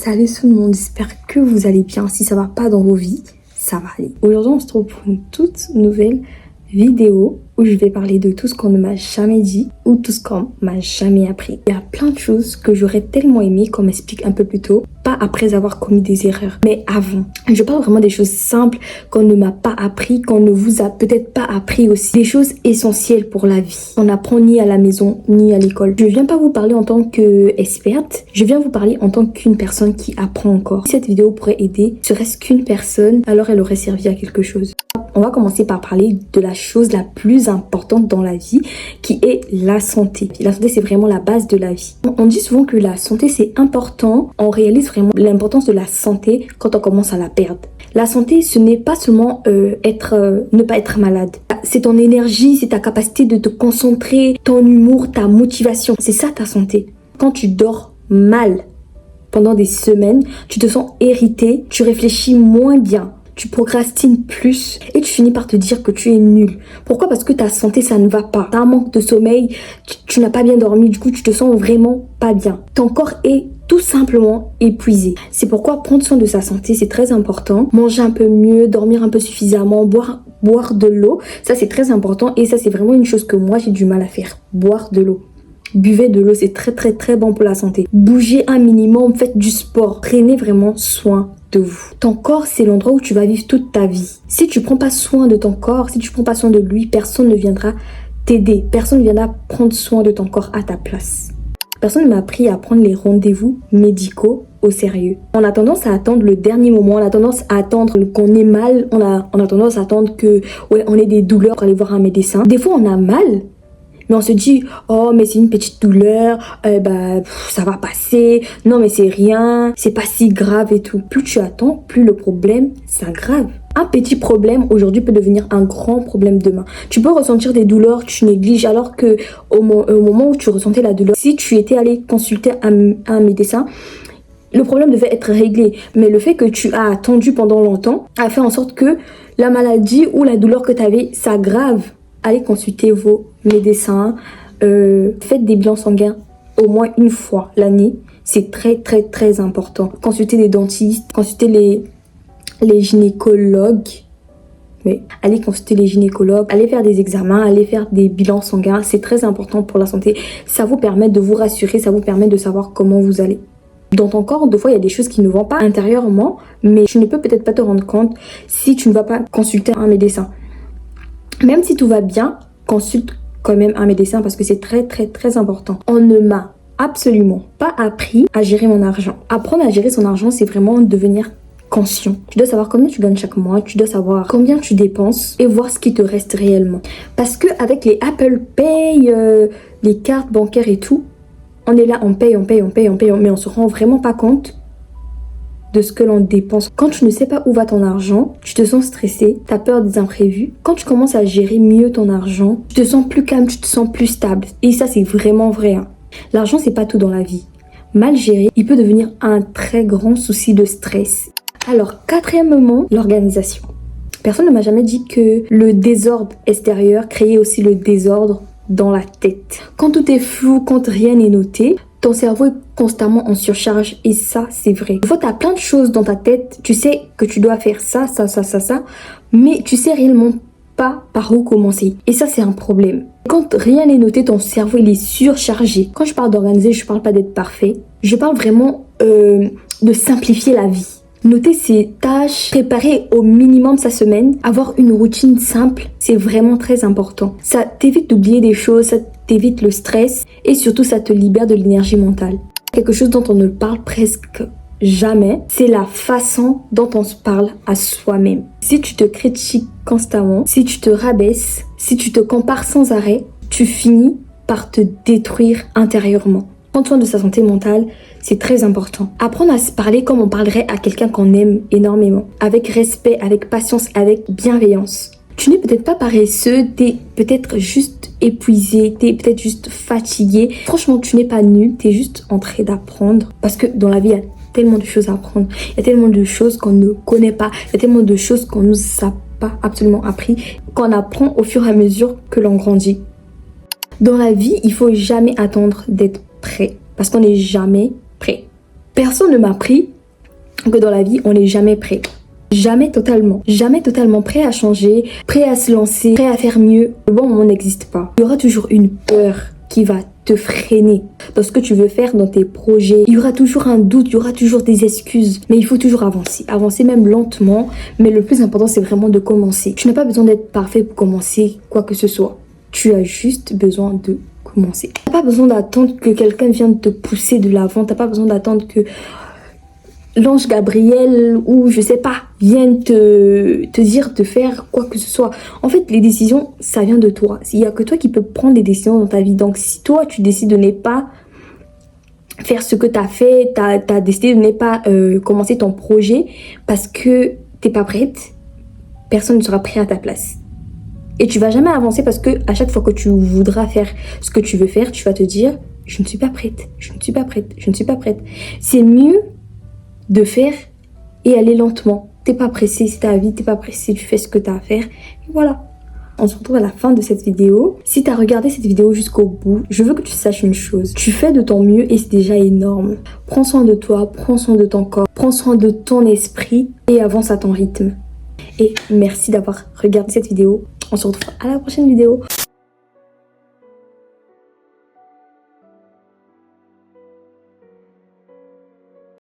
Salut tout le monde, j'espère que vous allez bien. Si ça va pas dans vos vies, ça va aller. Aujourd'hui, on se retrouve pour une toute nouvelle vidéo où je vais parler de tout ce qu'on ne m'a jamais dit ou tout ce qu'on m'a jamais appris. Il y a plein de choses que j'aurais tellement aimé qu'on m'explique un peu plus tôt, pas après avoir commis des erreurs, mais avant. Je parle vraiment des choses simples qu'on ne m'a pas appris, qu'on ne vous a peut-être pas appris aussi. Des choses essentielles pour la vie. On n'apprend ni à la maison, ni à l'école. Je viens pas vous parler en tant qu'experte, je viens vous parler en tant qu'une personne qui apprend encore. Si cette vidéo pourrait aider, serait-ce qu'une personne, alors elle aurait servi à quelque chose. On va commencer par parler de la chose la plus importante dans la vie, qui est la santé. La santé, c'est vraiment la base de la vie. On dit souvent que la santé, c'est important. On réalise vraiment l'importance de la santé quand on commence à la perdre. La santé, ce n'est pas seulement ne pas être malade. C'est ton énergie, c'est ta capacité de te concentrer, ton humour, ta motivation. C'est ça ta santé. Quand tu dors mal pendant des semaines, tu te sens irrité, tu réfléchis moins bien. Tu procrastines plus et tu finis par te dire que tu es nul. Pourquoi? Parce que ta santé, ça ne va pas. Tu as un manque de sommeil, tu n'as pas bien dormi, du coup, tu te sens vraiment pas bien. Ton corps est tout simplement épuisé. C'est pourquoi prendre soin de sa santé, c'est très important. Manger un peu mieux, dormir un peu suffisamment, boire de l'eau, ça c'est très important et ça c'est vraiment une chose que moi j'ai du mal à faire. Boire de l'eau. Buvez de l'eau, c'est très bon pour la santé. Bougez un minimum, faites du sport. Prenez vraiment soin de vous. Ton corps, c'est l'endroit où tu vas vivre toute ta vie. Si tu prends pas soin de ton corps, si tu prends pas soin de lui, personne ne viendra t'aider. Personne ne viendra prendre soin de ton corps à ta place. Personne ne m'a appris à prendre les rendez-vous médicaux au sérieux. On a tendance à attendre le dernier moment, on a tendance à attendre qu'on ait mal, on a tendance à attendre on ait des douleurs pour aller voir un médecin. Des fois, on a mal, mais on se dit, oh, mais c'est une petite douleur, ça va passer, non, mais c'est rien, c'est pas si grave et tout. Plus tu attends, plus le problème s'aggrave. Un petit problème aujourd'hui peut devenir un grand problème demain. Tu peux ressentir des douleurs, tu négliges, alors que au moment où tu ressentais la douleur, si tu étais allé consulter un médecin, le problème devait être réglé. Mais le fait que tu as attendu pendant longtemps a fait en sorte que la maladie ou la douleur que tu avais s'aggrave. Allez consulter vos médecins, faites des bilans sanguins au moins une fois l'année. C'est très important. Consultez des dentistes, consultez les gynécologues. Mais allez consulter les gynécologues, allez faire des examens, allez faire des bilans sanguins. C'est très important pour la santé. Ça vous permet de vous rassurer, ça vous permet de savoir comment vous allez. Dans ton corps, des fois, il y a des choses qui ne vont pas intérieurement, mais tu ne peux peut-être pas te rendre compte si tu ne vas pas consulter un médecin. Même si tout va bien, consulte quand même un médecin parce que c'est très important. On ne m'a absolument pas appris à gérer mon argent. Apprendre à gérer son argent, c'est vraiment devenir conscient. Tu dois savoir combien tu gagnes chaque mois, tu dois savoir combien tu dépenses et voir ce qui te reste réellement. Parce que avec les Apple Pay, les cartes bancaires et tout, on est là, on paye, mais on se rend vraiment pas compte de ce que l'on dépense. Quand tu ne sais pas où va ton argent, tu te sens stressé, tu as peur des imprévus. Quand tu commences à gérer mieux ton argent, tu te sens plus calme, tu te sens plus stable. Et ça, c'est vraiment vrai. Hein. L'argent, c'est pas tout dans la vie. Mal géré, il peut devenir un très grand souci de stress. Alors, quatrièmement, l'organisation. Personne ne m'a jamais dit que le désordre extérieur créait aussi le désordre dans la tête. Quand tout est flou, quand rien n'est noté, ton cerveau est constamment en surcharge et ça, c'est vrai. Des fois, tu as plein de choses dans ta tête. Tu sais que tu dois faire ça, mais tu sais réellement pas par où commencer. Et ça, c'est un problème. Quand rien n'est noté, ton cerveau, il est surchargé. Quand je parle d'organiser, je parle pas d'être parfait. Je parle vraiment de simplifier la vie. Noter ses tâches, préparer au minimum sa semaine, avoir une routine simple, c'est vraiment très important. Ça t'évite d'oublier des choses, ça t'évite le stress et surtout ça te libère de l'énergie mentale. Quelque chose dont on ne parle presque jamais, c'est la façon dont on se parle à soi-même. Si tu te critiques constamment, si tu te rabaisses, si tu te compares sans arrêt, tu finis par te détruire intérieurement. Prendre soin de sa santé mentale, c'est très important. Apprendre à se parler comme on parlerait à quelqu'un qu'on aime énormément. Avec respect, avec patience, avec bienveillance. Tu n'es peut-être pas paresseux, t'es peut-être juste épuisé, t'es peut-être juste fatigué. Franchement, tu n'es pas nul, t'es juste en train d'apprendre. Parce que dans la vie, il y a tellement de choses à apprendre. Il y a tellement de choses qu'on ne connaît pas. Il y a tellement de choses qu'on ne nous a pas absolument appris. Qu'on apprend au fur et à mesure que l'on grandit. Dans la vie, il faut jamais attendre d'être prêt. Parce qu'on n'est jamais prêt. Personne ne m'a appris que dans la vie, on n'est jamais prêt. Jamais totalement prêt à changer, prêt à se lancer, prêt à faire mieux. Le bon moment n'existe pas. Il y aura toujours une peur qui va te freiner dans ce que tu veux faire, dans tes projets. Il y aura toujours un doute, il y aura toujours des excuses. Mais il faut toujours avancer. Avancer même lentement. Mais le plus important, c'est vraiment de commencer. Tu n'as pas besoin d'être parfait pour commencer quoi que ce soit. Tu as juste besoin de commencer. Tu n'as pas besoin d'attendre que quelqu'un vienne te pousser de l'avant. Tu n'as pas besoin d'attendre que l'ange Gabriel ou je sais pas vienne te dire de faire quoi que ce soit. En fait, les décisions, ça vient de toi. Il y a que toi qui peux prendre des décisions dans ta vie. Donc si toi tu décides de ne pas faire ce que tu as fait, t'as décidé de ne pas commencer ton projet parce que t'es pas prête, personne ne sera prêt à ta place. Et tu vas jamais avancer parce que à chaque fois que tu voudras faire ce que tu veux faire, tu vas te dire je ne suis pas prête, je ne suis pas prête, je ne suis pas prête. C'est mieux de faire et aller lentement. T'es pas pressé, c'est ta vie, t'es pas pressé, tu fais ce que t'as à faire. Et voilà. On se retrouve à la fin de cette vidéo. Si t'as regardé cette vidéo jusqu'au bout, je veux que tu saches une chose. Tu fais de ton mieux et c'est déjà énorme. Prends soin de toi, prends soin de ton corps, prends soin de ton esprit et avance à ton rythme. Et merci d'avoir regardé cette vidéo. On se retrouve à la prochaine vidéo.